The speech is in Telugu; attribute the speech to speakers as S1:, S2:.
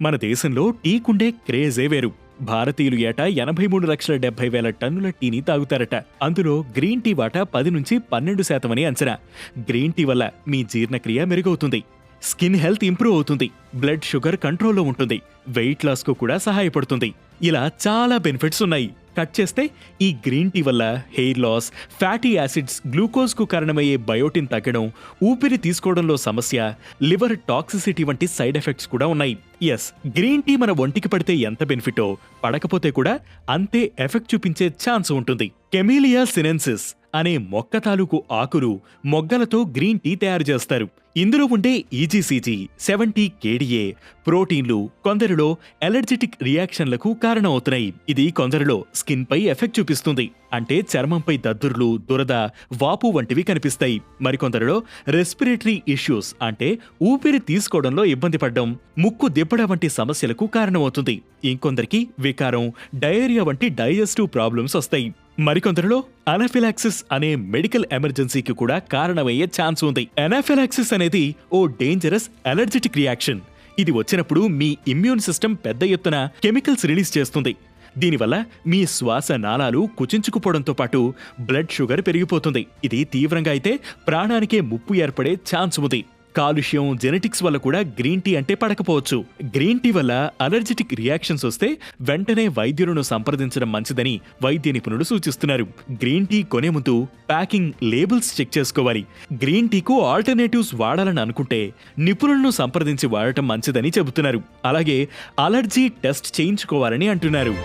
S1: మన దేశంలో టీకుండే క్రేజే వేరు. భారతీయులు ఏటా 83,70,000 టన్నుల టీని తాగుతారట. అందులో గ్రీన్ టీ వాటా 10 నుంచి 12% అని అంచనా. గ్రీన్ టీ వల్ల మీ జీర్ణక్రియ మెరుగవుతుంది, స్కిన్ హెల్త్ ఇంప్రూవ్ అవుతుంది, బ్లడ్ షుగర్ కంట్రోల్లో ఉంటుంది, వెయిట్ లాస్ కు కూడా సహాయపడుతుంది. ఇలా చాలా బెనిఫిట్స్ ఉన్నాయి. కట్ చేస్తే ఈ గ్రీన్ టీ వల్ల hair loss, fatty acids, glucose కు కారణమయ్యే బయోటిన్ తగ్గడం, ఊపిరి తీసుకోవడంలో సమస్య, లివర్ టాక్సిసిటీ వంటి సైడ్ ఎఫెక్ట్స్ కూడా ఉన్నాయి. ఎస్, గ్రీన్ టీ మన ఒంటికి పడితే ఎంత బెనిఫిటో, పడకపోతే కూడా అంతే ఎఫెక్ట్ చూపించే ఛాన్స్ ఉంటుంది. కెమీలియా సినెన్సిస్ అనే మొక్క తాలూకు ఆకులు, మొగ్గలతో గ్రీన్ టీ తయారు చేస్తారు. ఇందులో ఉండే ఈజీసీజీ, 70 కేడీఏ ప్రోటీన్లు కొందరిలో ఎలర్జిటిక్ రియాక్షన్లకు కారణమవుతున్నాయి. ఇది కొందరిలో స్కిన్ పై ఎఫెక్ట్ చూపిస్తుంది. అంటే చర్మంపై దద్దుర్లు, దురద, వాపు వంటివి కనిపిస్తాయి. మరికొందరిలో రెస్పిరేటరీ ఇష్యూస్ అంటే ఊపిరి తీసుకోవడంలో ఇబ్బంది పడడం, ముక్కు దిబ్బడ వంటి సమస్యలకు కారణమవుతుంది. ఇంకొందరికి వికారం, డయేరియా వంటి డైజెస్టివ్ ప్రాబ్లమ్స్ వస్తాయి. మరికొందరిలో అనాఫిలాక్సిస్ అనే మెడికల్ ఎమర్జెన్సీకి కూడా కారణమయ్యే ఛాన్స్ ఉంది. అనాఫిలాక్సిస్ అనేది ఓ డేంజరస్ అలర్జిటిక్ రియాక్షన్. ఇది వచ్చినప్పుడు మీ ఇమ్యూన్ సిస్టమ్ పెద్ద ఎత్తున కెమికల్స్ రిలీజ్ చేస్తుంది. దీనివల్ల మీ శ్వాస నాళాలు కుచించుకుపోవడంతో పాటు బ్లడ్ షుగర్ పెరిగిపోతుంది. ఇది తీవ్రంగా అయితే ప్రాణానికే ముప్పు ఏర్పడే ఛాన్స్ ఉంది. కాలుష్యం, జెనెటిక్స్ వల్ల కూడా గ్రీన్ టీ అంటే పడకపోవచ్చు. గ్రీన్ టీ వల్ల అలర్జిటిక్ రియాక్షన్స్ వస్తే వెంటనే వైద్యులను సంప్రదించడం మంచిదని వైద్య నిపుణులు సూచిస్తున్నారు. గ్రీన్ టీ కొనే ముందు ప్యాకింగ్ లేబుల్స్ చెక్ చేసుకోవాలి. గ్రీన్ టీకు ఆల్టర్నేటివ్స్ వాడాలని అనుకుంటే నిపుణులను సంప్రదించి వాడటం మంచిదని చెబుతున్నారు. అలాగే అలర్జీ టెస్ట్ చేయించుకోవాలని అంటున్నారు.